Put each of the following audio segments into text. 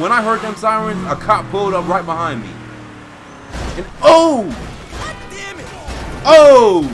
when I heard them sirens, a cop pulled up right behind me. And oh! God damn it! Oh!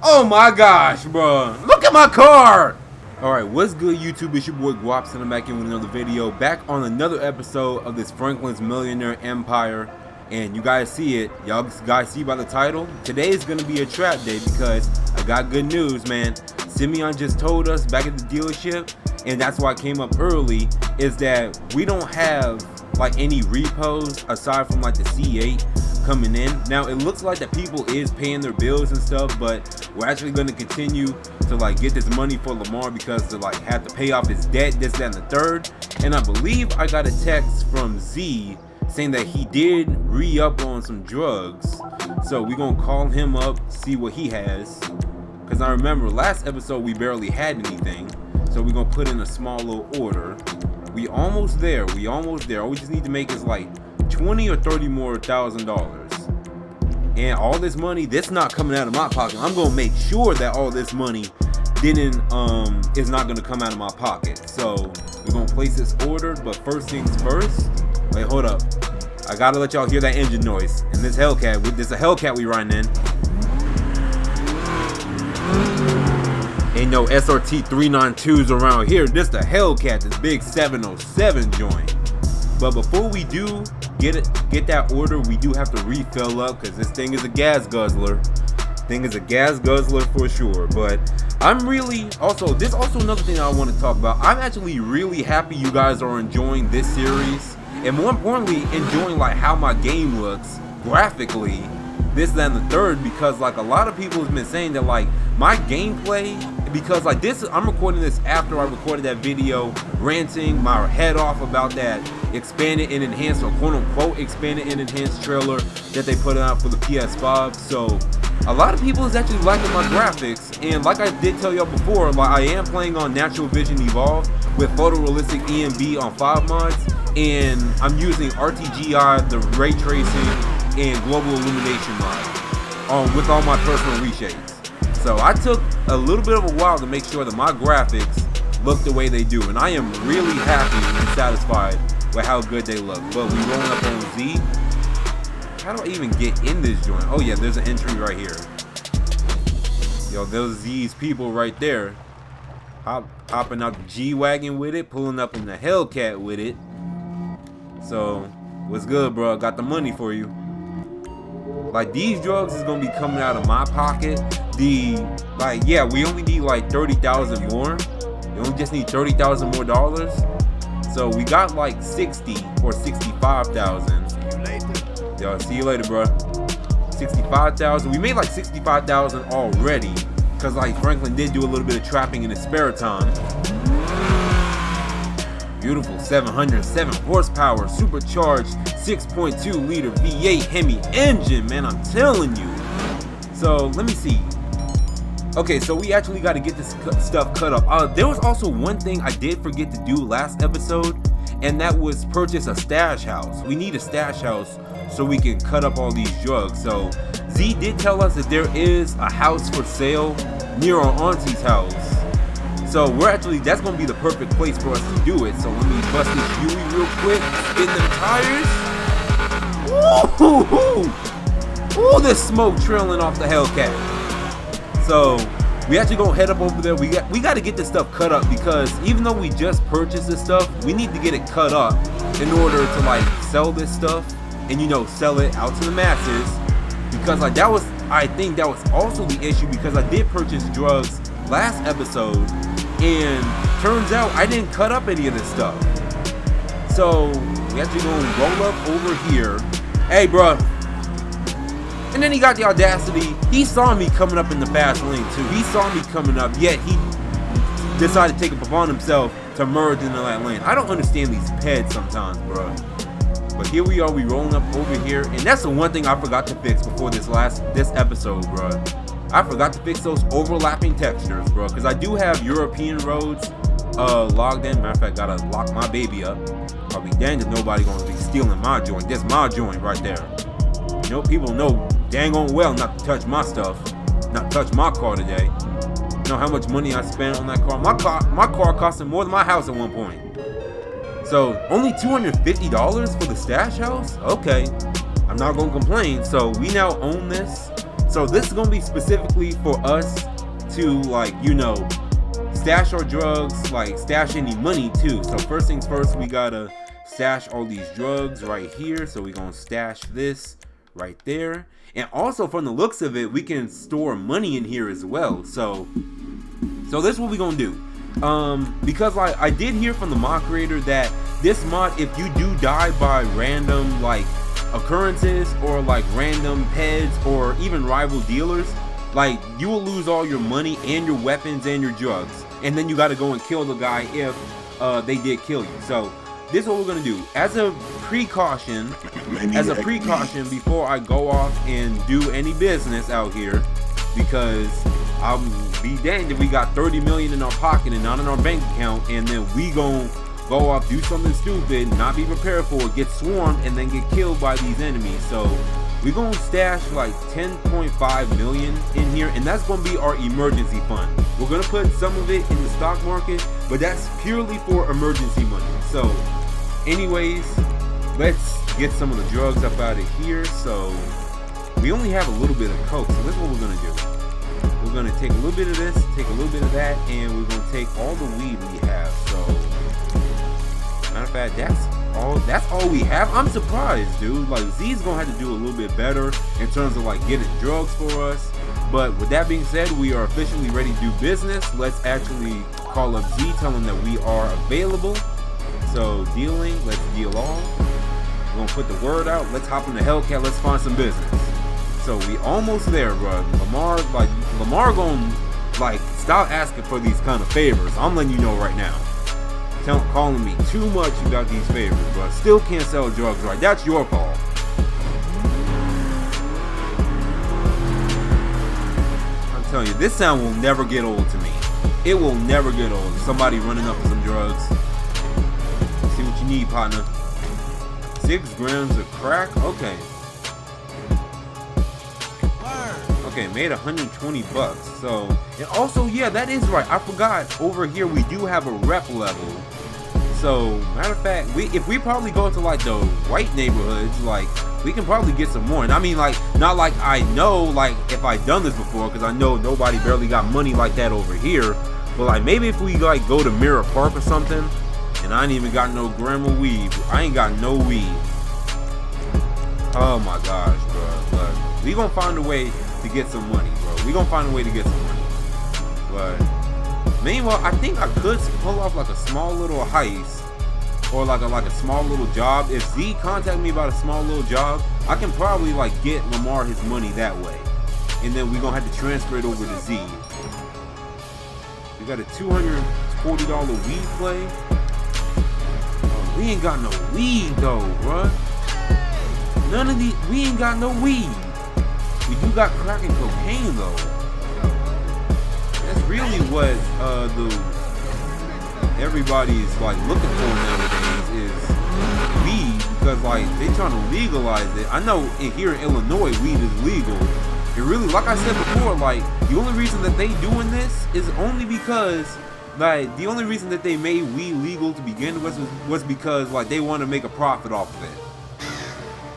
Oh my gosh, bro. Look at my car! Alright, what's good, YouTube? It's your boy Gwops, and I'm back in with another video. Back on another episode of this Franklin's Millionaire Empire. And you guys see it. Y'all guys see by the title? Today is going to be a trap day because I got good news, man. Simeon just told us back at the dealership, and that's why I came up early, is that we don't have like any repos aside from like the C8 coming in. Now it looks like that people is paying their bills and stuff, but we're actually going to continue to like get this money for Lamar because to like have to pay off his debt, this, that, and the third. And I believe I got a text from Z saying that he did re-up on some drugs, so we're gonna call him up, see what he has, because I remember last episode we barely had anything, so we're gonna put in a small little order. We almost there. All we just need to make is like 20 or 30 more $1,000, and all this money, this not coming out of my pocket. I'm gonna make sure that all this money is not gonna come out of my pocket. So we're gonna place this order, but first things first. Wait, hold up. I gotta let y'all hear that engine noise. And this Hellcat, this a Hellcat we riding in. Ain't no SRT 392s around here. This the Hellcat, this big 707 joint. But before we do get that order, we do have to refill up because this thing is a gas guzzler. For sure. But I'm really this also another thing I want to talk about. I'm actually really happy you guys are enjoying this series. And more importantly, enjoying like how my game looks graphically, this, that, and the third, because like a lot of people have been saying that like my gameplay, because like this, I'm recording this after I recorded that video ranting my head off about that expanded and enhanced, or quote unquote expanded and enhanced trailer that they put out for the PS5. So a lot of people is actually liking my graphics, and like I did tell y'all before, like I am playing on Natural Vision Evolved with photorealistic EMB on 5 mods. And I'm using RTGI, the ray tracing, and global illumination mod with all my personal reshades. So I took a little bit of a while to make sure that my graphics look the way they do, and I am really happy and satisfied with how good they look. But we rolling up on Z. How do I even get in this joint? Oh yeah, there's an entry right here. Yo, those these people right there, hopping out the G-Wagon with it, pulling up in the Hellcat with it. So, what's good, bro? Got the money for you. Like, these drugs is gonna be coming out of my pocket. Yeah, we only need like 30,000 more. We only just need 30,000 more dollars. So we got like 60 or 65,000. Yo, see you later, bro. 65,000. We made like 65,000 already, cause like Franklin did do a little bit of trapping in his spare time. Beautiful 707 horsepower, supercharged 6.2 liter V8 Hemi engine, man, I'm telling you. So let me see. Okay, so we actually got to get this stuff cut up. There was also one thing I did forget to do last episode, and that was purchase a stash house. We need a stash house so we can cut up all these drugs. So Z did tell us that there is a house for sale near our auntie's house. So that's gonna be the perfect place for us to do it. So let me bust this Huey real quick, spin them tires. Ooh, there's smoke trailing off the Hellcat. So we actually gonna head up over there. We got to get this stuff cut up, because even though we just purchased this stuff, we need to get it cut up in order to like sell this stuff and sell it out to the masses. Because like I think that was also the issue, because I did purchase drugs last episode, and turns out I didn't cut up any of this stuff. So we actually gonna roll up over here. Hey, bro. And then he got the audacity. He saw me coming up in the fast lane too. He saw me coming up, yet he decided to take it upon himself to merge into that lane. I don't understand these peds sometimes, bro. But here we are. We rolling up over here, and that's the one thing I forgot to fix before this episode, bro. I forgot to fix those overlapping textures, bro, because I do have European roads logged in. Matter of fact, gotta lock my baby up. I'll be danged if nobody gonna be stealing my joint. This my joint right there. People know dang on well not to touch my stuff, not touch my car today. Know how much money I spent on that car? My car costed more than my house at one point. So only $250 for the stash house? Okay, I'm not gonna complain. So we now own this. So this is gonna be specifically for us to, like, you know, stash our drugs, like stash any money too. So first things first, we gotta stash all these drugs right here. So we're gonna stash this right there. And also, from the looks of it, we can store money in here as well. So this is what we're gonna do. Because like I did hear from the mod creator that this mod, if you do die by random like occurrences or like random peds or even rival dealers, like you will lose all your money and your weapons and your drugs, and then you got to go and kill the guy if they did kill you. So this is what we're gonna do as a precaution, before I go off and do any business out here, because I'll be danged if we got 30 million in our pocket and not in our bank account, and then we gon' go off, do something stupid, not be prepared for it, get swarmed, and then get killed by these enemies. So we're gonna stash like 10.5 million in here, and that's gonna be our emergency fund. We're gonna put some of it in the stock market, but that's purely for emergency money. So anyways, let's get some of the drugs up out of here. So we only have a little bit of coke, so this is what we're gonna do. We're gonna take a little bit of this, take a little bit of that, and we're gonna take all the weed we have. So matter of fact, that's all we have. I'm surprised, dude. Like, Z's gonna have to do a little bit better in terms of like getting drugs for us. But with that being said, we are officially ready to do business. Let's actually call up Z, tell him that we are available. So dealing, let's deal all. We're gonna put the word out. Let's hop in the Hellcat. Let's find some business. So we almost there, bro. Lamar gonna like stop asking for these kind of favors. I'm letting you know right now. Calling me too much about these favors, bro. Still can't sell drugs right. That's your fault. I'm telling you, this sound will never get old to me. It will never get old. Somebody running up for some drugs. See what you need, partner. 6 grams of crack. Okay. Okay, made 120 bucks. So, and also, yeah, that is right. I forgot. Over here, we do have a rep level. So, matter of fact, if we probably go to like the white neighborhoods, like we can probably get some more. And I mean, like, not like I know, like if I've done this before, because I know nobody barely got money like that over here. But like maybe if we like go to Mirror Park or something, and I ain't even got no gram of weed. I ain't got no weed. Oh my gosh, bro. But we gonna find a way to get some money, bro. We gonna find a way to get some money. But meanwhile, I think I could pull off like a small little heist, or like a small little job. If Z contact me about a small little job, I can probably like get Lamar his money that way, and then we gonna have to transfer it over to Z. We got a $240 weed play. Oh, we ain't got no weed though, bruh. None of these. We ain't got no weed. We do got crack and cocaine though. That's really what everybody's like looking for nowadays is weed, because like they trying to legalize it. I know here in Illinois weed is legal. It really, like I said before, like the only reason that they doing this is only because like the only reason that they made weed legal to begin with was because like they want to make a profit off of it.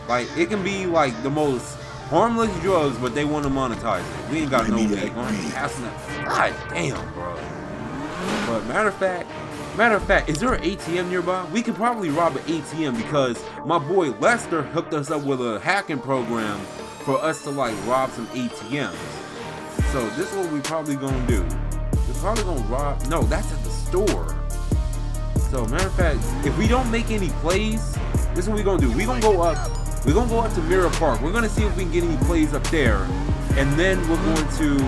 Like it can be like the most harmless drugs, but they want to monetize it. We ain't got no weed. God damn, bro. But matter of fact, is there an ATM nearby? We could probably rob an ATM because my boy Lester hooked us up with a hacking program for us to like rob some ATMs. So this is what we probably gonna do. We're probably gonna rob. No, that's at the store. So matter of fact, if we don't make any plays, this is what we gonna do. We gonna go up. We're gonna go up to Mirror Park. We're gonna see if we can get any plays up there, and then we're going to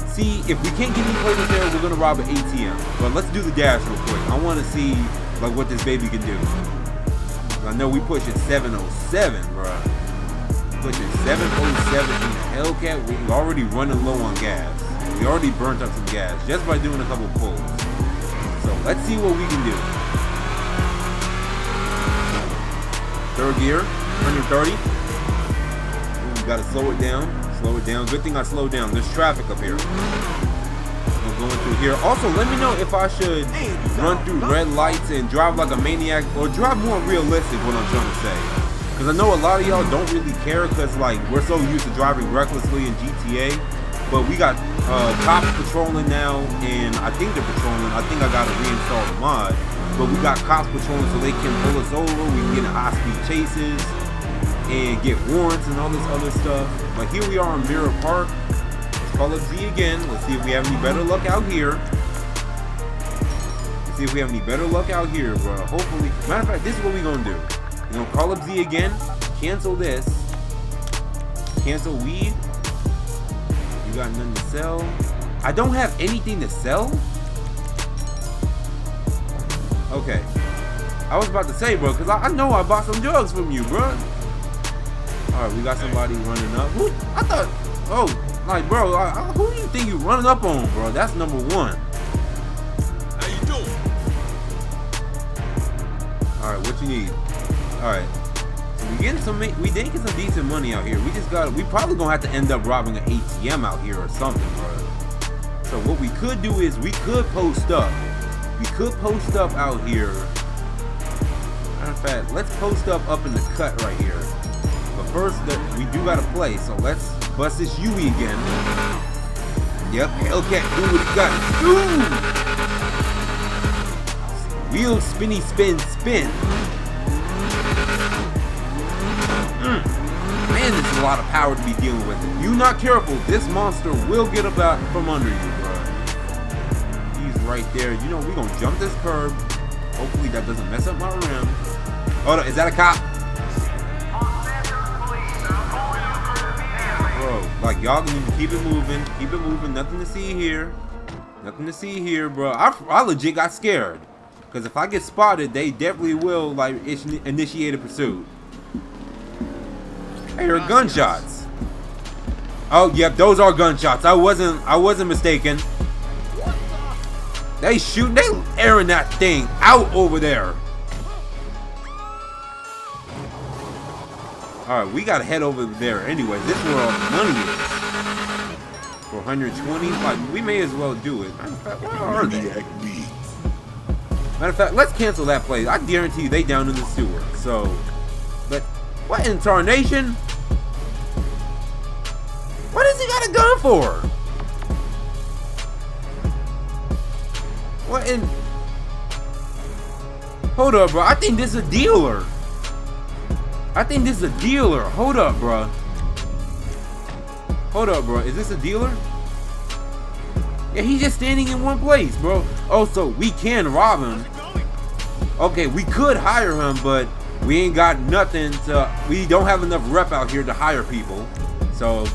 see if we can't get any plays up there. We're gonna rob an ATM. But let's do the dash real quick. I want to see like what this baby can do. I know we pushing 707, bro. Pushing 707 in the Hellcat. We're already running low on gas. We already burnt up some gas just by doing a couple pulls. So let's see what we can do. Third gear, 130. Ooh, gotta slow it down. Slow it down. Good thing I slowed down. There's traffic up here. We'll going through here. Also, let me know if I should run through red lights and drive like a maniac, or drive more realistic, what I'm trying to say. Because I know a lot of y'all don't really care, because like we're so used to driving recklessly in GTA. But we got cops patrolling now, and I think they're patrolling. I think I gotta reinstall the mod. But we got cops patrolling so they can pull us over. We can get in high-speed chases and get warrants and all this other stuff. But here we are in Mirror Park. Let's call up Z again. Let's see if we have any better luck out here. Let's see if we have any better luck out here, bro. Hopefully. Matter of fact, this is what we're gonna do. We're gonna call up Z again. Cancel this. Cancel weed. You got nothing to sell. I don't have anything to sell? Okay. I was about to say, bro, because I know I bought some drugs from you, bro. Alright, we got somebody running up. Who? I thought, oh, like, bro, who do you think you running up on, bro? That's number one. How you doing? Alright, what you need? Alright. So we did get some decent money out here. We probably gonna have to end up robbing an ATM out here or something, bro. So what we could do is we could post up. We could post up out here. Matter of fact, let's post up in the cut right here. But first, we do gotta play, so let's bust this Yui again. Yep, Hellcat, do what you gotta do. Wheel spinny spin spin. Man, this is a lot of power to be dealing with. If you're not careful, this monster will get about from under you, bro. He's right there. You know, we're gonna jump this curb. Hopefully that doesn't mess up my rim. Hold on, is that a cop? Bro, like y'all need to keep it moving. Keep it moving. Nothing to see here. Nothing to see here, bro. I legit got scared. Because if I get spotted, they definitely will like initiate a pursuit. I heard gunshots. Oh, yep, those are gunshots. I wasn't mistaken. They shooting, they airing that thing out over there. Alright, we gotta head over there anyway. This is where all the money is. For 120, like we may as well do it. Matter of fact, where are they? Matter of fact, let's cancel that place. I guarantee you they down in the sewer. So, but what in tarnation? What does he got a gun for? What in? Hold up, bro. I think this is a dealer. I think this is a dealer. Hold up, bro. Hold up, bro. Is this a dealer? Yeah, he's just standing in one place, bro. Oh, so we can rob him. Okay, we could hire him, but we ain't got nothing to. We don't have enough rep out here to hire people. So,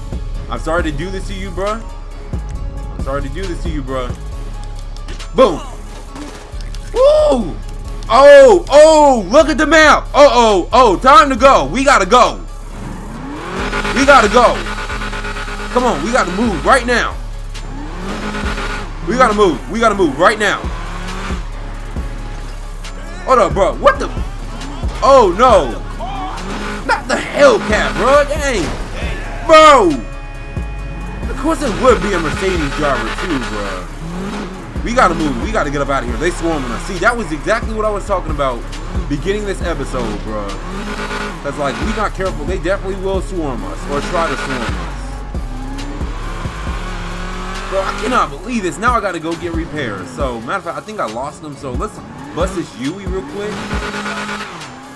I'm sorry to do this to you, bro. I'm sorry to do this to you, bro. Boom. Woo! Oh, look at the map. Oh, time to go. We gotta go. We gotta go. Come on, we gotta move right now. We gotta move right now. Hold up, bro. What the? Oh, no. Not the Hellcat, bro. Dang. Bro. Of course it would be a Mercedes driver, too, bro. We gotta move. We gotta get up out of here. They swarming us. See, that was exactly what I was talking about beginning this episode, bro. Because, like, we not careful, they definitely will swarm us or try to swarm us. Bro, I cannot believe this. Now I gotta go get repairs. So, matter of fact, I think I lost them. So, let's bust this Yui real quick.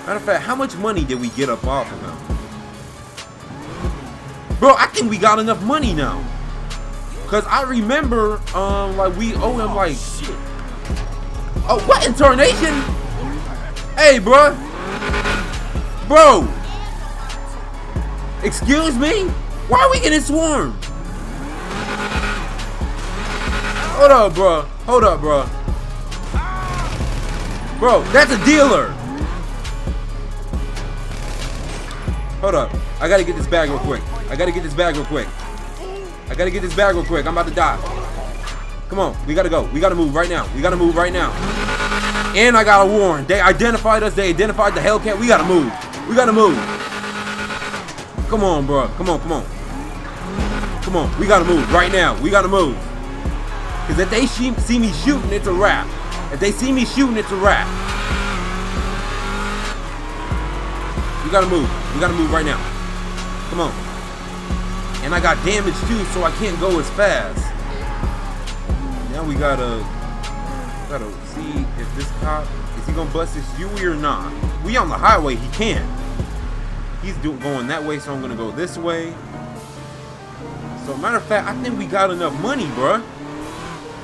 Matter of fact, how much money did we get up off of him? Bro, I think we got enough money now. Cause I remember, like we owe him like, oh, what in tarnation? Hey, bro, excuse me? Why are we getting swarmed? Hold up, bro. Bro, that's a dealer. Hold up, I gotta get this bag real quick. I gotta get this bag real quick. I'm about to die. Come on, we gotta go. We gotta move right now. And I got a warrant. They identified us. They identified the Hellcat. We gotta move. Come on, bro. Come on. We gotta move right now. Cause Because if they see me shooting, it's a wrap. If they see me shooting, it's a wrap. We gotta move. We gotta move right now. Come on. And I got damage too, so I can't go as fast. Now we gotta see if this cop, is he gonna bust this Huey or not? We on the highway, he can't. He's going that way, so I'm gonna go this way. So matter of fact, I think we got enough money, bruh.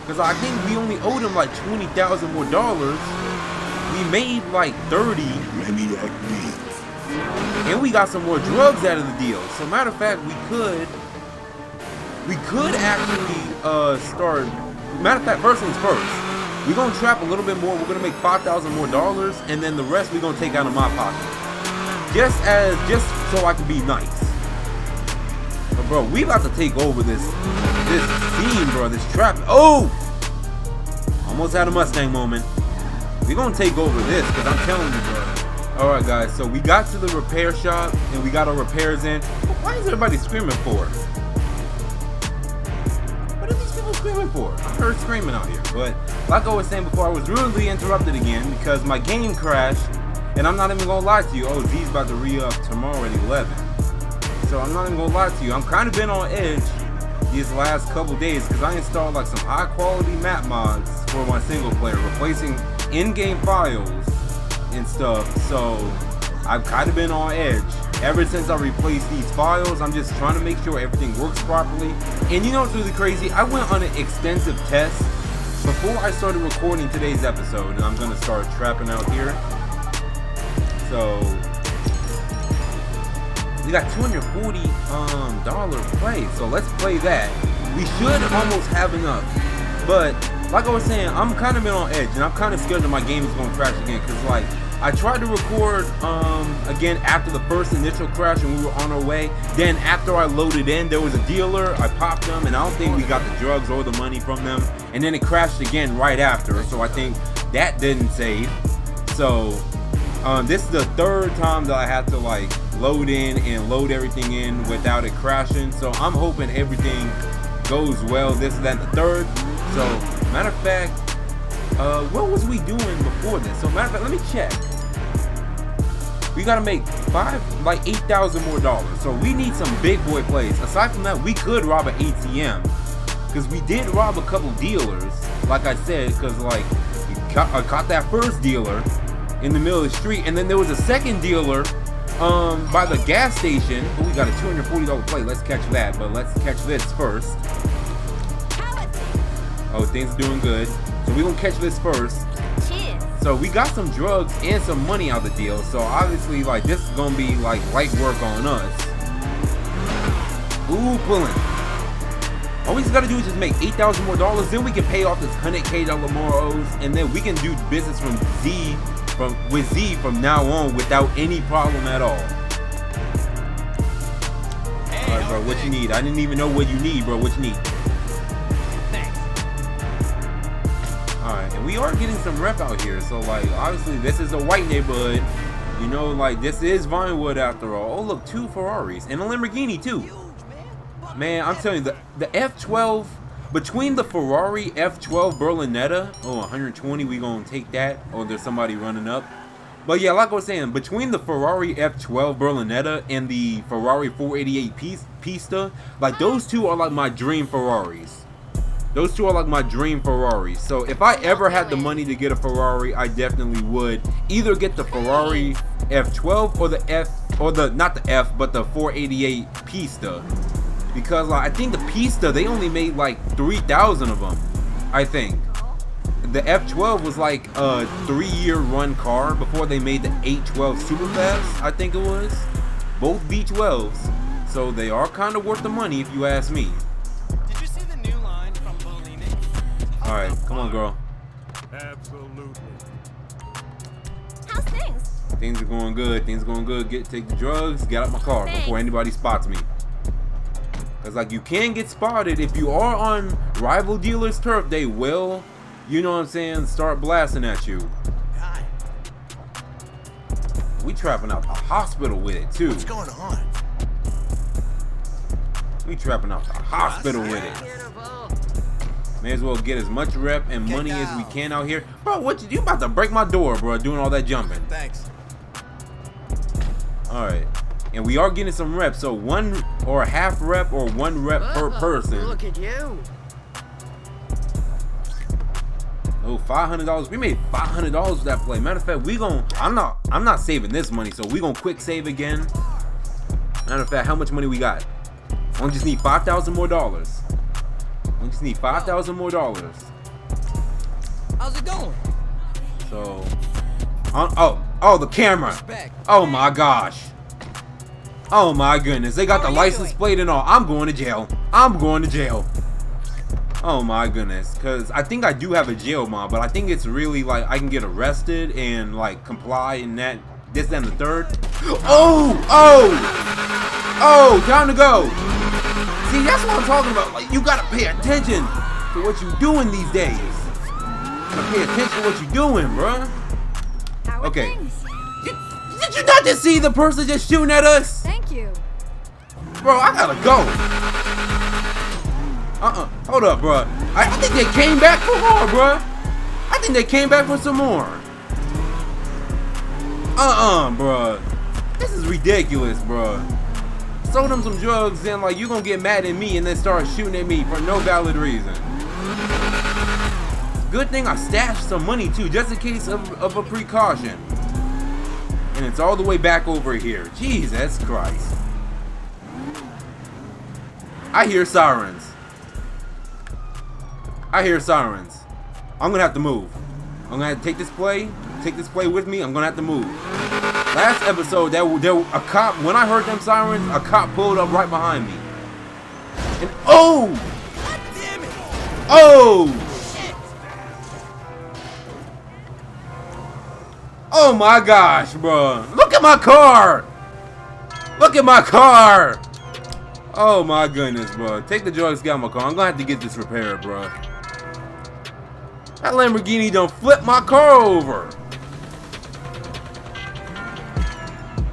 Because I think we only owed him like $20,000 more dollars. We made like 30. And we got some more drugs out of the deal. So matter of fact, we could actually start. Matter of fact, first things first. We're gonna trap a little bit more. We're gonna make $5,000 more dollars, and then the rest we're gonna take out of my pocket. Just so I can be nice. But bro, we about to take over this scene, bro. This trap. Oh! Almost had a Mustang moment. We're gonna take over this, because I'm telling you, bro. Alright guys, so we got to the repair shop and we got our repairs in. Why is everybody screaming for? What are these people screaming for? I heard screaming out here. But like I was saying before, I was rudely interrupted again because my game crashed. And I'm not even gonna lie to you. Oh, Z's about to re-up tomorrow at 11. So I'm not even gonna lie to you. I'm kind of been on edge these last couple days because I installed like some high quality map mods for my single player, replacing in-game files and stuff. So I've kind of been on edge ever since I replaced these files. I'm just trying to make sure everything works properly. And you know what's really crazy? I went on an extensive test before I started recording today's episode, and I'm gonna start trapping out here. So we got $240 play, so let's play that. We should almost have enough, but like I was saying, I'm kind of been on edge, and I'm kind of scared that my game is going to crash again. Cause like I tried to record again after the first initial crash, and we were on our way. Then after I loaded in, there was a dealer. I popped them, and I don't think we got the drugs or the money from them. And then it crashed again right after, so I think that didn't save. So this is the third time that I had to like load in and load everything in without it crashing. So I'm hoping everything goes well. This is then the third. So matter of fact, what was we doing before this? So matter of fact, let me check. We gotta make $8,000 more dollars. So we need some big boy plays. Aside from that, we could rob an ATM because we did rob a couple dealers. Like I said, because like I caught that first dealer in the middle of the street, and then there was a second dealer by the gas station. Oh, we got a $240 play. Let's catch that, but let's catch this first. Oh, things are doing good. So we're gonna catch this first. Cheers. So we got some drugs and some money out of the deal. So obviously, like, this is gonna be like light work on us. Ooh, pulling. All we just gotta do is just make $8,000 more dollars. Then we can pay off this $100K more O's, and then we can do business with Z from now on without any problem at all. Hey, Alright, bro, what you need? I didn't even know what you need, bro. What you need? Thanks. Alright, and we are getting some rep out here. So, like, obviously, this is a white neighborhood. You know, like, this is Vinewood after all. Oh, look, 2 Ferraris and a Lamborghini, too. Man, I'm telling you, the F12, between the Ferrari F12 Berlinetta, oh, 120, we gonna take that. Oh, there's somebody running up. But yeah, like I was saying, between the Ferrari F12 Berlinetta and the Ferrari 488 Pista, like, those two are like my dream Ferraris. Those two are like my dream Ferraris. So if I ever had the money to get a Ferrari, I definitely would either get the Ferrari F12 or not the F, but the 488 Pista. Because like, I think the Pista, they only made like 3,000 of them, I think. The F12 was like a 3-year run car before they made the 812 Superfast, I think it was. Both V12s. So they are kind of worth the money if you ask me. Did you see the new line from Millionaire? Alright, come on, girl. Absolutely. How's things? Things are going good. Things are going good. Take the drugs, get out my car before anybody spots me. Because, like, you can get spotted. If you are on rival dealers' turf, they will, you know what I'm saying, start blasting at you. Hi. We trapping out the hospital with it, too. What's going on? We trapping out the hospital with it. May as well get as much rep and money as we can out here. Bro, what you about to break my door, bro, doing all that jumping. Thanks. Alright. And we are getting some reps, so 1 or a half rep or 1 rep per person. Look at you. Oh, $500. We made $500 with that play. Matter of fact, I'm not saving this money, so we gonna quick save again. Matter of fact, how much money we got? I just need $5,000 more dollars. I just need $5,000 more dollars. How's it going? So, oh, the camera. Oh my gosh. Oh my goodness, they got the license plate and all. I'm going to jail. I'm going to jail. Oh my goodness, because I think I do have a jail mod, but I think it's really like I can get arrested and like comply in that, this, and the third. Oh, time to go. See, that's what I'm talking about. Like, you gotta pay attention to what you doing these days. You gotta pay attention to what you doing, bruh. How are Okay. things? Did you not just see the person just shooting at us? Thank you. Bro, I gotta go. Hold up, bro. I think they came back for more, bro. I think they came back for some more. Bro. This is ridiculous, bro. Sold them some drugs, and like you gonna get mad at me and then start shooting at me for no valid reason. Good thing I stashed some money too, just in case of a precaution. And it's all the way back over here. Jesus Christ. I hear sirens. I hear sirens. I'm gonna have to move. I'm gonna have to take this play with me. I'm gonna have to move. Last episode, a cop, when I heard them sirens, a cop pulled up right behind me. And oh! God damn it! Oh! Shit! Oh my gosh, bro. Look at my car! Look at my car! Oh my goodness, bro. Take the drugs, get out of my car. I'm gonna have to get this repaired, bro. That Lamborghini done flipped my car over.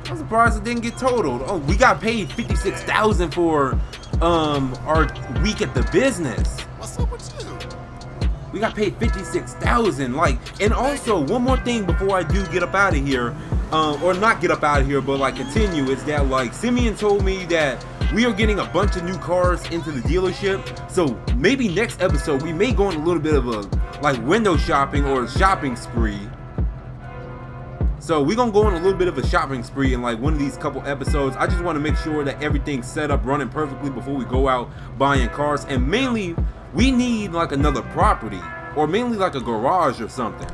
I'm surprised it didn't get totaled. Oh, we got paid $56,000 for our week at the business. What's up with you? We got paid $56,000. Like, and also one more thing before I do get up out of here, or not get up out of here, but like continue, is that like Simeon told me that we are getting a bunch of new cars into the dealership. So maybe next episode we may go on a little bit of a like window shopping or a shopping spree. So we're gonna go on a little bit of a shopping spree in like one of these couple episodes. I just want to make sure that everything's set up running perfectly before we go out buying cars. And mainly we need like another property, or mainly like a garage or something.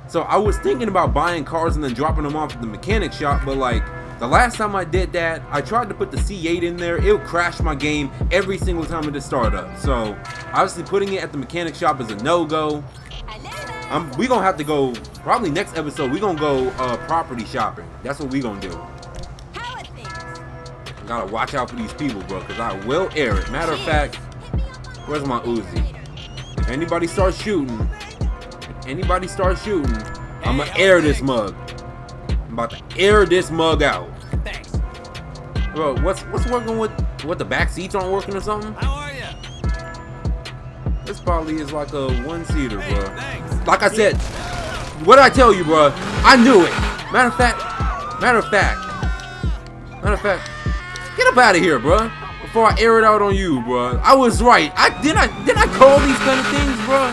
So I was thinking about buying cars and then dropping them off at the mechanic shop, but like the last time I did that, I tried to put the C8 in there. It crashed my game every single time at the startup. So obviously putting it at the mechanic shop is a no-go. We gonna have to go, probably next episode, we gonna go property shopping. That's what we gonna do. How are things? I gotta watch out for these people, bro, because I will air it. Matter of fact, where's my Uzi? If anybody starts shooting, I'm gonna air this mug. I'm about to air this mug out. Thanks. Bro, what's working with what, the back seats aren't working or something? How are ya? This probably is like a one-seater, Hey, bro. thanks. Like I said, what did I tell you, bro? I knew it. Matter of fact, get up out of here, bro. Before I air it out on you, bro. I was right. Did I call these kind of things, bro?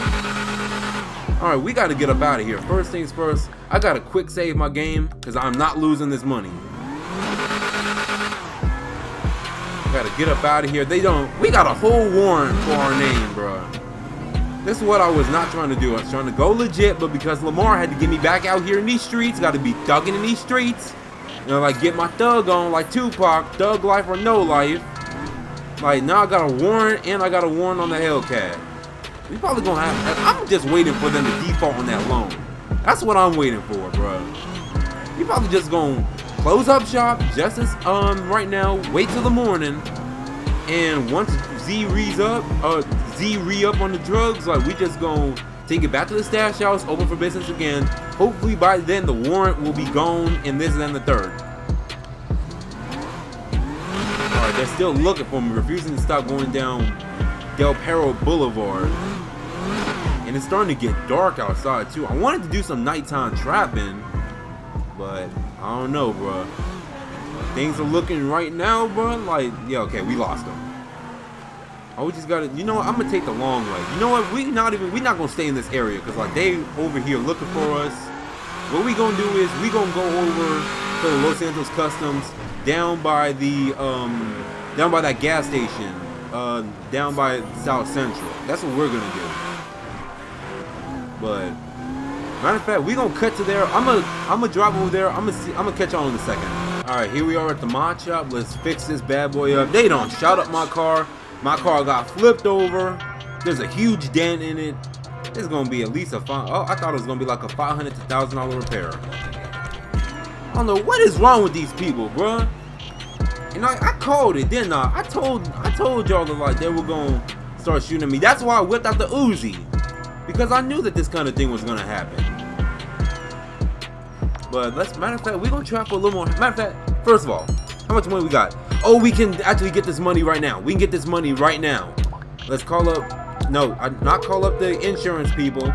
All right, we got to get up out of here. First things first, I got to quick save my game because I'm not losing this money. Got to get up out of here. We got a whole warrant for our name, bro. This is what I was not trying to do. I was trying to go legit, but because Lamar had to get me back out here in these streets, got to be thugging in these streets. You know, like get my thug on, like Tupac, thug life or no life. Like now I got a warrant, and I got a warrant on the Hellcat. We probably gonna have. I'm just waiting for them to default on that loan. That's what I'm waiting for, bro. We probably just gonna close up shop just as right now. Wait till the morning, and once Z re-up on the drugs, like we just gonna take it back to the stash house, open for business again. Hopefully by then the warrant will be gone, and this and the third. Alright, they're still looking for me, refusing to stop going down Del Perro Boulevard. And it's starting to get dark outside too. I wanted to do some nighttime trapping, but I don't know, bro. Things are looking right now, bro. Like, yeah, okay, we lost them. Oh, we just gotta, you know what? I'm gonna take the long way. You know what? We're not gonna stay in this area because like they over here looking for us. What we gonna do is we gonna go over to the Los Angeles Customs down by the down by that gas station, down by South Central. That's what we're gonna do. But matter of fact, we gonna cut to there. I'm gonna drive over there. I'm gonna catch on in a second. All right, here we are at the mod shop. Let's fix this bad boy up. They don't shot up my car. My car got flipped over. There's a huge dent in it. It's gonna be at least a I thought it was gonna be like a $500 to $1,000 repair. I don't know what is wrong with these people, bruh. And I called it, didn't I? I told y'all that like they were gonna start shooting at me. That's why I whipped out the Uzi, because I knew that this kind of thing was gonna happen. But matter of fact, we're gonna try for a little more. Matter of fact, first of all, how much money we got? Oh, we can actually get this money right now. We can get this money right now. Let's call up. No, not call up the insurance people.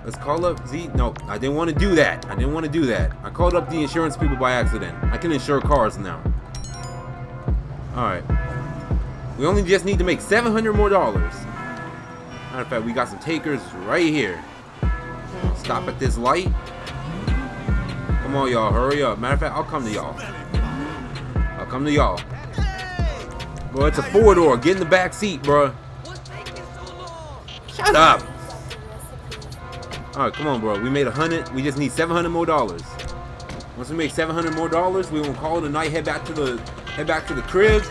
Let's call up No, I didn't want to do that. I called up the insurance people by accident. I can insure cars now. Alright. We only just need to make $700 more. Matter of fact, we got some takers right here. Stop at this light. Come on, y'all. Hurry up. Matter of fact, I'll come to y'all. Bro, it's a 4-door. Get in the back seat, bro. Shut up. Alright, come on, bro. We made 100. We just need $700 more. Once we make $700 more, we gonna call it a night. Head back to the crib.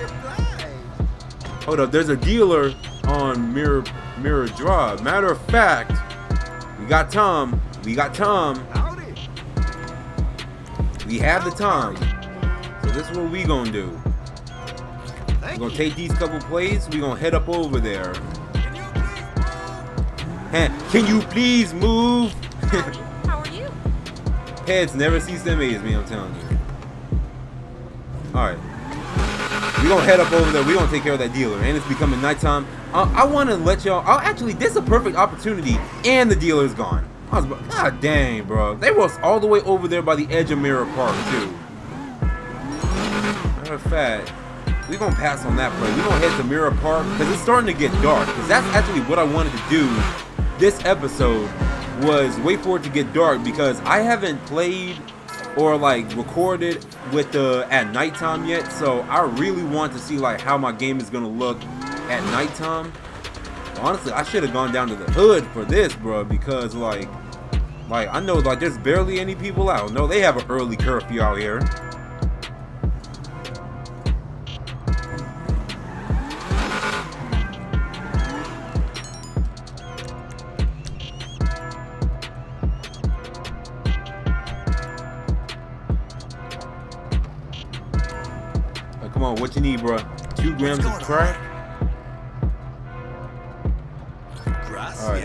Hold up, there's a dealer on Mirror Drive. Matter of fact, we got Tom. We have the time. So this is what we gonna do. We're gonna take these couple plays. We gonna head up over there. Can you please move? How are you? Heads never cease to amaze me, I'm telling you. Alright. We're gonna head up over there. We're gonna take care of that dealer. And it's becoming nighttime. I wanna let y'all. Actually, this is a perfect opportunity. And the dealer's gone. God dang, bro. They was all the way over there by the edge of Mirror Park, too. Matter of fact, we're gonna pass on that play. We're gonna head to Mirror Park because it's starting to get dark. Because that's actually what I wanted to do this episode, was wait for it to get dark, because I haven't played or like recorded with at nighttime yet. So I really want to see like how my game is gonna look at nighttime. Honestly, I should have gone down to the hood for this, bro, because like I know like there's barely any people out. No, they have an early curfew out here. Come on, what you need, bro? 2 grams of crack? Alright.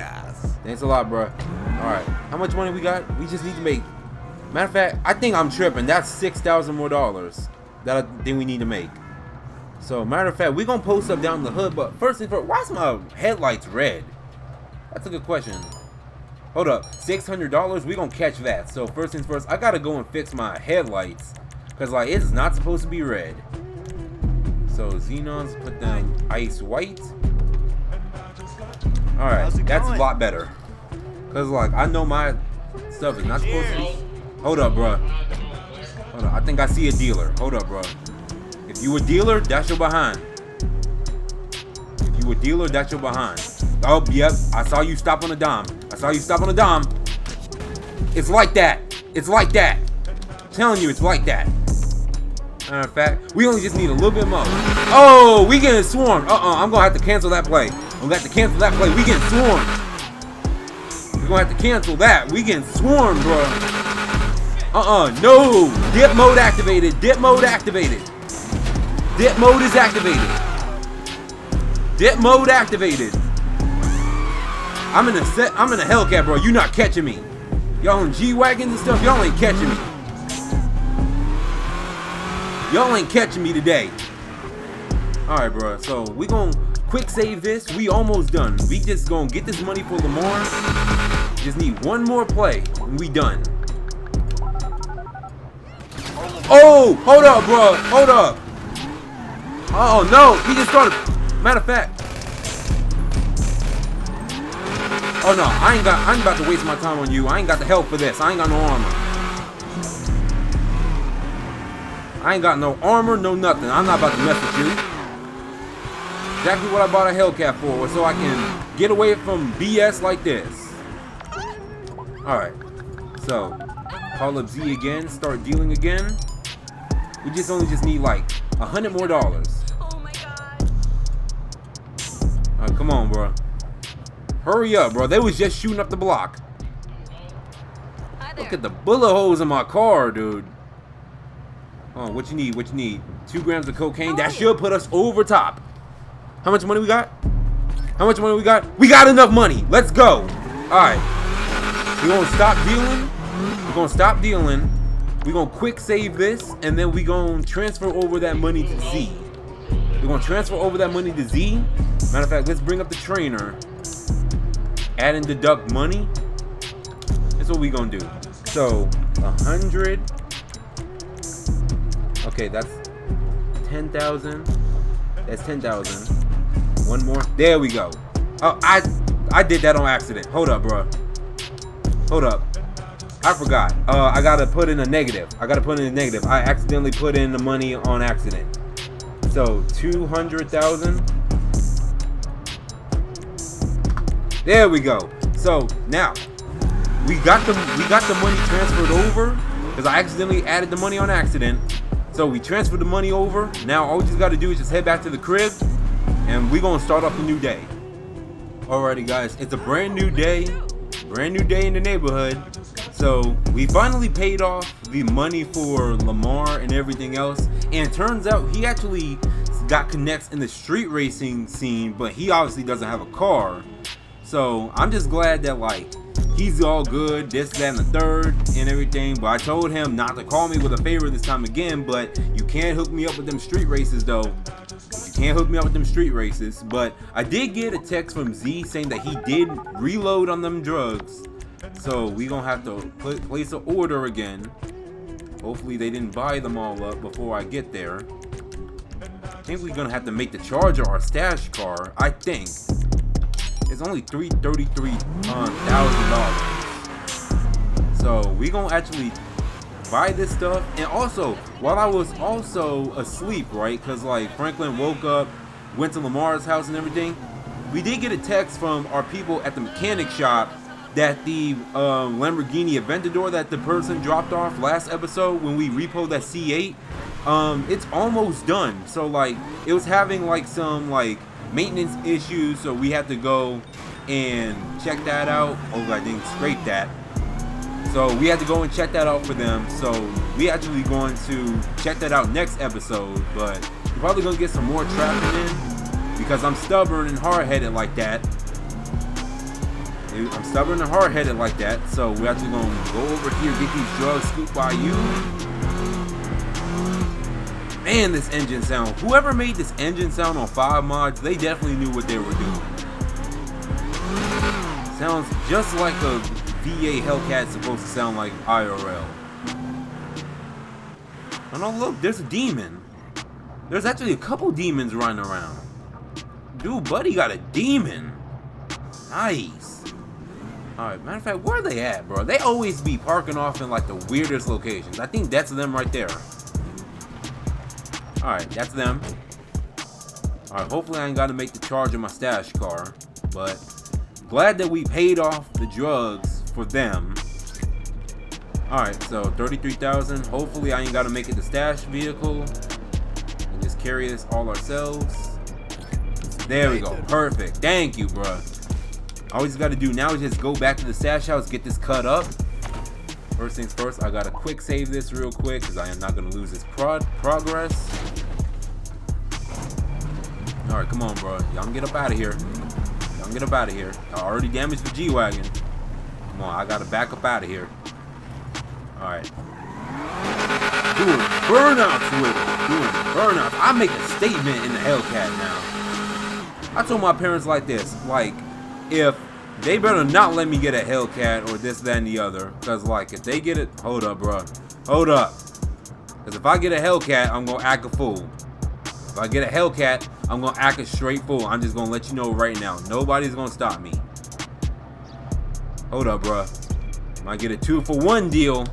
Thanks a lot, bro. Alright. How much money we got? We just need to make... Matter of fact, I think I'm tripping. That's $6,000 more that I think we need to make. So, matter of fact, we're going to post up down the hood. But first thing first, why is my headlights red? That's a good question. Hold up. $600? We're going to catch that. So, first things first, I got to go and fix my headlights. Because, like, it's not supposed to be red. So Xenons, put them ice white. Alright, that's a lot better. Cause like I know my stuff is not supposed to be. Hold up, bro. Hold up, I think I see a dealer. Hold up, bro. If you a dealer, that's your behind. If you a dealer, that's your behind. Oh, yep. I saw you stop on a dime. It's like that. I'm telling you, it's like that. Matter of fact, we only just need a little bit more. Oh, we getting swarmed. I'm gonna have to cancel that play. We getting swarmed. We're gonna have to cancel that. We getting swarmed, bro. No. Dip mode activated. Dip mode is activated. I'm in a Hellcat, bro. You not catching me. Y'all in G-Wagons and stuff, y'all ain't catching me. Y'all ain't catching me today. Alright, bro. So we gonna quick save this. We almost done. We just gonna get this money for Lamar. Just need one more play and we done. Oh, hold up, bro. Hold up. Oh no, he just started. Matter of fact. Oh no, I ain't about to waste my time on you. I ain't got the help for this. I ain't got no armor. I ain't got no armor, no nothing. I'm not about to mess with you. Exactly what I bought a Hellcat for, so I can get away from BS like this. Alright. So, call up Z again, start dealing again. We just need like $100 more. Oh my god. Alright, come on, bro. Hurry up, bro. They was just shooting up the block. Hi there. Look at the bullet holes in my car, dude. Oh, what you need? What you need? 2 grams of cocaine. That should put us over top. How much money we got? How much money we got? We got enough money. Let's go. Alright. We're gonna stop dealing. We're gonna stop dealing. We're gonna quick save this. And then we're gonna transfer over that money to Z. We're gonna transfer over that money to Z. Matter of fact, let's bring up the trainer. Add and deduct money. That's what we're gonna do. So 100. Okay, that's 10,000. That's 10,000. One more. There we go. Oh, I did that on accident. Hold up, bro. Hold up. I forgot. I gotta put in a negative. I accidentally put in the money on accident. So 200,000. There we go. So now we got the money transferred over because I accidentally added the money on accident. So we transferred the money over. Now all we just got to do is just head back to the crib, and we're gonna start off a new day. Alrighty, guys, it's a brand new day in the neighborhood. So we finally paid off the money for Lamar and everything else, and it turns out he actually got connects in the street racing scene, but he obviously doesn't have a car. So I'm just glad that like he's all good, this, that, and the third, and everything. But I told him not to call me with a favor this time again. But you can't hook me up with them street races, though. You can't hook me up with them street races. But I did get a text from Z saying that he did reload on them drugs. So we gonna have to place an order again. Hopefully they didn't buy them all up before I get there. I think we're gonna have to make the Charger our stash car. I think. It's only $333,000. So we gonna actually buy this stuff. And also, while I was also asleep, right? Because like Franklin woke up, went to Lamar's house and everything. We did get a text from our people at the mechanic shop that the Lamborghini Aventador that the person dropped off last episode when we repoed that C8, it's almost done. So like it was having like some like maintenance issues, so we had to go and check that out. Oh, I didn't scrape that. So we had to go and check that out for them. So we actually going to check that out next episode, but we're probably gonna get some more trapping in because I'm stubborn and hard-headed like that. So we're actually gonna go over here, get these drugs scooped by you. Man, this engine sound. Whoever made this engine sound on 5 mods, they definitely knew what they were doing. Sounds just like a VA Hellcat supposed to sound like IRL. Oh no, look, there's a demon. There's actually a couple demons running around. Dude, buddy got a demon. Nice. Alright, matter of fact, where are they at, bro? They always be parking off in like the weirdest locations. I think that's them right there. Alright, that's them. Alright, hopefully I ain't got to make the charge of my stash car. But glad that we paid off the drugs for them. Alright, so 33,000. Hopefully I ain't got to make it the stash vehicle. And just carry this all ourselves. There we go. Perfect. Thank you, bro. All we just got to do now is just go back to the stash house, get this cut up. First things first, I gotta quick save this real quick because I am not gonna lose this progress. All right, come on, bro. Y'all can get up out of here. Y'all already damaged the G-Wagon. Come on, I gotta back up out of here. All right. Doing burnouts with it. I make a statement in the Hellcat now. I told my parents like this, like, if they better not let me get a Hellcat or this, that, and the other. Because, like, if they get it, hold up, bro. Hold up. Because if I get a Hellcat, I'm going to act a fool. If I get a Hellcat, I'm going to act a straight fool. I'm just going to let you know right now. Nobody's going to stop me. Hold up, bro. Might get a 2-for-1 deal.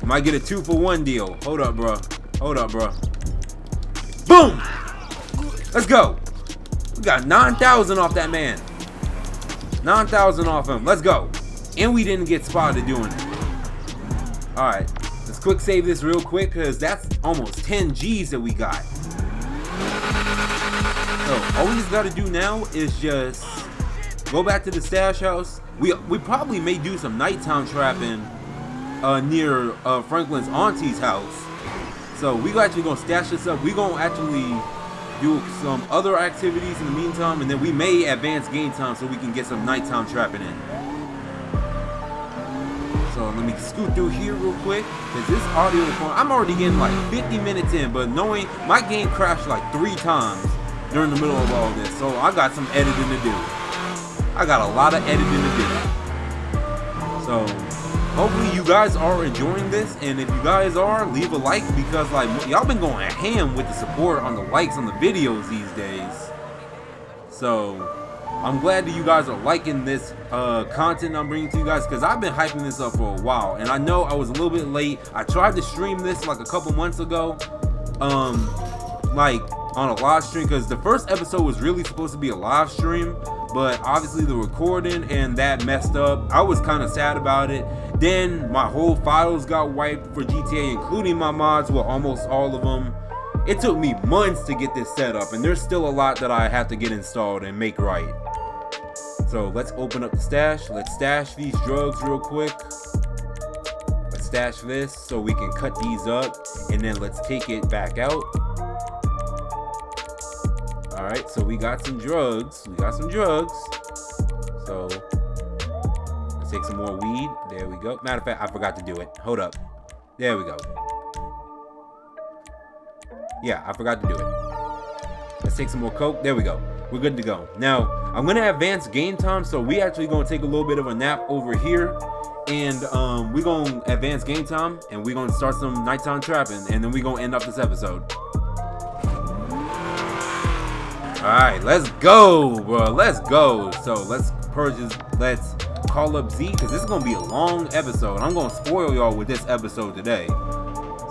Might get a 2-for-1 deal. Hold up, bro. Hold up, bro. Boom! Let's go. We got 9,000 off that man. 9,000 off him. Let's go. And we didn't get spotted doing it. Alright. Let's quick save this real quick because that's almost 10 G's that we got. So all we just got to do now is just go back to the stash house. We probably may do some nighttime trapping near Franklin's auntie's house. So we actually gonna stash this up. We gonna actually do some other activities in the meantime, and then we may advance game time so we can get some nighttime trapping in. So let me scoot through here real quick, because this audio recording, I'm already getting like 50 minutes in, but knowing my game crashed like 3 times during the middle of all this, so I got some editing to do. I got a lot of editing to do. So hopefully you guys are enjoying this, and if you guys are, leave a like, because like y'all been going ham with the support on the likes on the videos these days. So I'm glad that you guys are liking this content I'm bringing to you guys, because I've been hyping this up for a while, and I know I was a little bit late. I tried to stream this like a couple months ago, like on a live stream, because the first episode was really supposed to be a live stream, but obviously the recording and that messed up. I was kind of sad about it. Then my whole files got wiped for GTA, including my mods, well, almost all of them. It took me months to get this set up, and there's still a lot that I have to get installed and make right. So let's open up the stash. Let's stash these drugs real quick. Let's stash this so we can cut these up, and then let's take it back out. Alright, so we got some drugs. So let's take some more weed. There we go. Matter of fact, I forgot to do it. Hold up. There we go. Yeah, I forgot to do it. Let's take some more coke. There we go. We're good to go. Now, I'm going to advance game time, so we actually going to take a little bit of a nap over here. And we're going to advance game time, and we're going to start some nighttime trapping, and then we're going to end up this episode. Alright, let's go, bro. Let's go. So let's purchase, let's call up Z, because this is going to be a long episode. I'm going to spoil y'all with this episode today.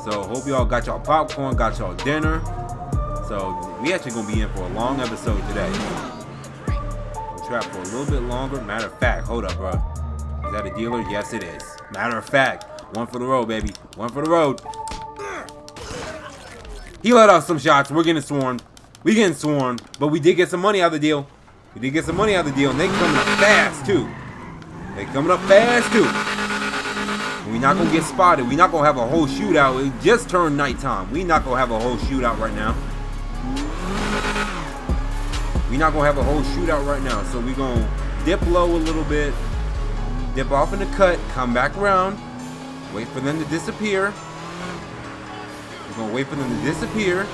So hope y'all got y'all popcorn, got y'all dinner. So we actually going to be in for a long episode today. We'll trap for a little bit longer. Matter of fact, hold up, bro. Is that a dealer? Yes, it is. Matter of fact, one for the road, baby. One for the road. He let off some shots. We're getting swarmed. We getting swarmed, but we did get some money out of the deal. We did get some money out of the deal, and they coming up fast too. They coming up fast too. And we not gonna get spotted. We not gonna have a whole shootout. It just turned nighttime. We not gonna have a whole shootout right now. We not gonna have a whole shootout right now. So we gonna dip low a little bit, dip off in the cut, come back around, wait for them to disappear. We're gonna wait for them to disappear.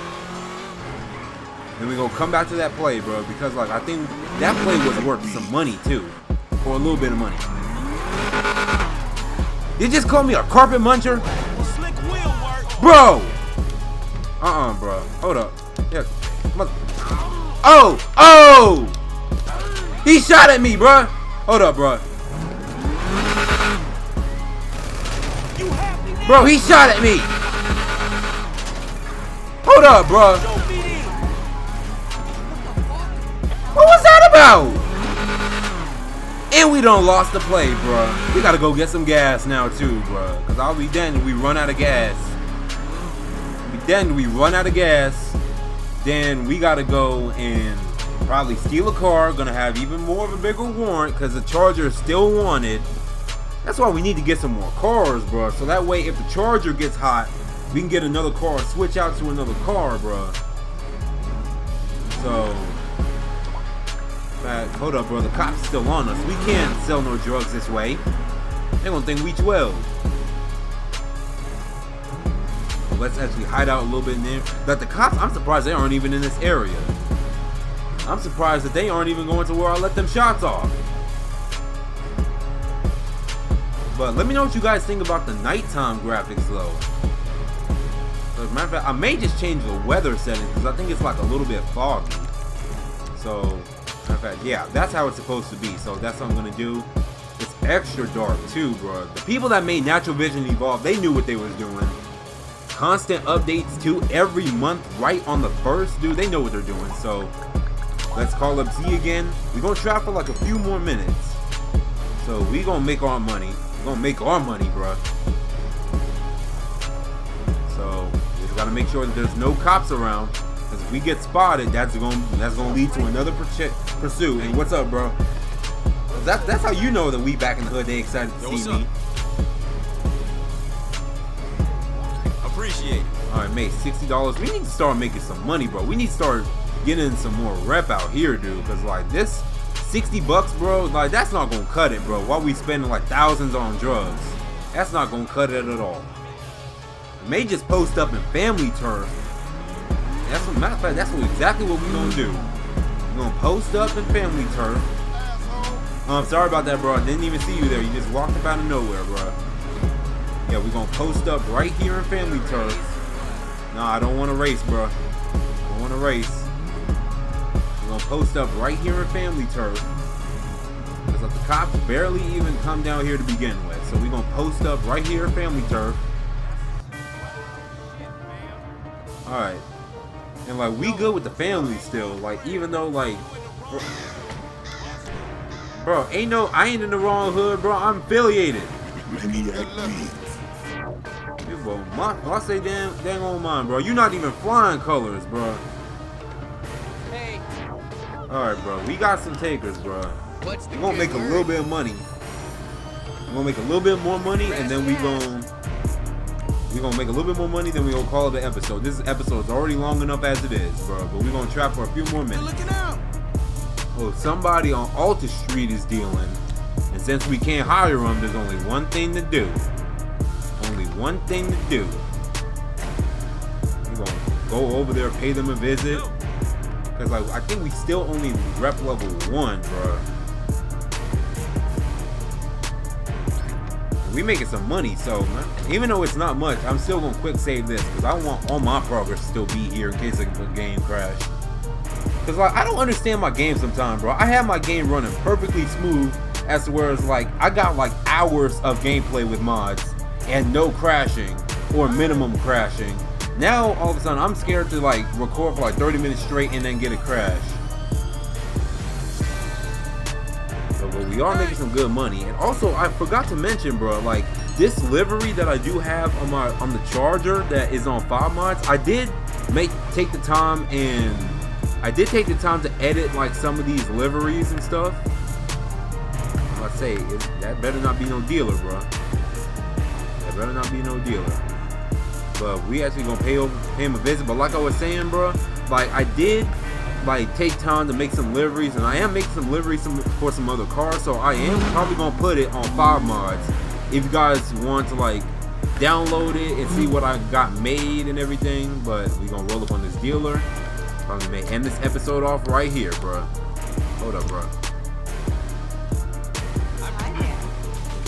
Then we gonna come back to that play, bro, because like I think that play was worth some money too, for a little bit of money. You just call me a carpet muncher, bro? Bro. Hold up. Yeah. Oh! He shot at me, bro. Hold up, bro. Bro, he shot at me. Hold up, bro. What was that about? And we done lost the play, bro. We gotta go get some gas now too, bro. Cause I'll be damned if we run out of gas. Then we gotta go and probably steal a car. Gonna have even more of a bigger warrant, cause the Charger is still wanted. That's why we need to get some more cars, bro. So that way, if the Charger gets hot, we can get another car, switch out to another car, bro. So. Hold up, bro. The cops are still on us. We can't sell no drugs this way. They're gonna think we 12. Let's actually hide out a little bit in there. But the cops, I'm surprised they aren't even in this area. I'm surprised that they aren't even going to where I let them shots off. But let me know what you guys think about the nighttime graphics though. As a matter of fact, I may just change the weather settings because I think it's like a little bit foggy. So, matter of fact, yeah, that's how it's supposed to be. So that's what I'm gonna do. It's extra dark too, bro. The people that made Natural Vision Evolve, they knew what they was doing. Constant updates too, every month, right on the 1st, dude. They know what they're doing. So let's call up Z again. We're gonna try for like a few more minutes. So we gonna make our money. We're gonna make our money, bro. So we just gotta make sure that there's no cops around. Because if we get spotted, that's gonna lead to another pursuit. And what's up, bro? That's how you know that we back in the hood. They excited to see me. Appreciate it. All right, mate, $60. We need to start making some money, bro. We need to start getting some more rep out here, dude. Because like this $60, bro, like that's not gonna cut it, bro. While we spending like thousands on drugs, that's not gonna cut it at all. We may just post up in family turf. That's what, matter of fact, that's exactly what we're gonna do. We're gonna post up in family turf. Sorry about that, bro. I didn't even see you there. You just walked up out of nowhere, bro. Yeah, we're gonna post up right here in family turf. Nah, I don't want to race, bro. I don't want to race. We're gonna post up right here in family turf. Because the cops barely even come down here to begin with. So we're gonna post up right here in family turf. Alright. And like we good with the family still. Like even though like bro, I ain't in the wrong hood, bro. I'm affiliated. I say dang on mine, bro. You're not even flying colors, bro. Hey. Alright, bro. We got some takers, bro. What's the We're gonna make a little bit of money. We're gonna make a little bit more money, and then we're gonna make a little bit more money, then we're gonna call it an episode. This episode is already long enough as it is, bro. But we're gonna trap for a few more minutes. Looking out. Oh, somebody on Alta Street is dealing. And since we can't hire them, there's only one thing to do. Only one thing to do. We're gonna go over there, pay them a visit. Cause like I think we still only rep level 1, bro. We making some money, so man, even though it's not much, I'm still gonna quick save this because I want all my progress to still be here in case the game crash. Cause like I don't understand my game sometimes, bro. I have my game running perfectly smooth as to where it's like I got like hours of gameplay with mods and no crashing or minimum crashing. Now all of a sudden I'm scared to like record for like 30 minutes straight and then get a crash. So, but we are making some good money. And also I forgot to mention, bro, like this livery that I do have on the Charger that is on 5 mods, I did take the time to edit like some of these liveries and stuff. I say that better not be no dealer, bro. That better not be no dealer. But we actually gonna pay him a visit. But like I was saying, bro, like I did like take time to make some liveries, and I am making some liveries for some other cars. So I am probably gonna put it on 5 mods. If you guys want to like download it and see what I got made and everything. But we gonna roll up on this dealer. Probably may end this episode off right here, bro. Hold up, bro.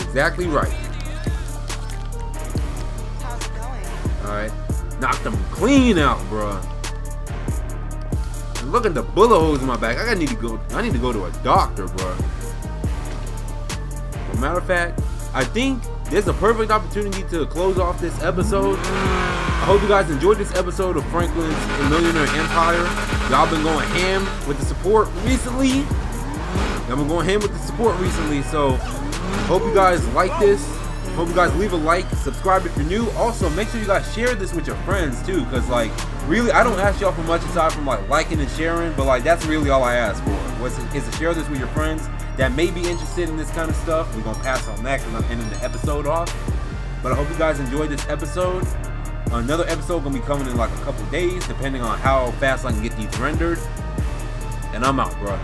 Exactly right. How's it going? Alright. Knocked them clean out, bro. And look at the bullet holes in my back. I need to go to a doctor, bro. As a matter of fact, I think this is a perfect opportunity to close off this episode. I hope you guys enjoyed this episode of Franklin's Millionaire Empire. Y'all been going ham with the support recently. So hope you guys like this. Hope you guys leave a like, subscribe if you're new. Also, make sure you guys share this with your friends too, because like really I don't ask y'all for much aside from like liking and sharing, but like that's really all I ask for is to share this with your friends that may be interested in this kind of stuff. We're gonna pass on that because I'm ending the episode off. But I hope you guys enjoyed this episode. Another episode gonna be coming in like a couple days, depending on how fast I can get these rendered. And I'm out, bro.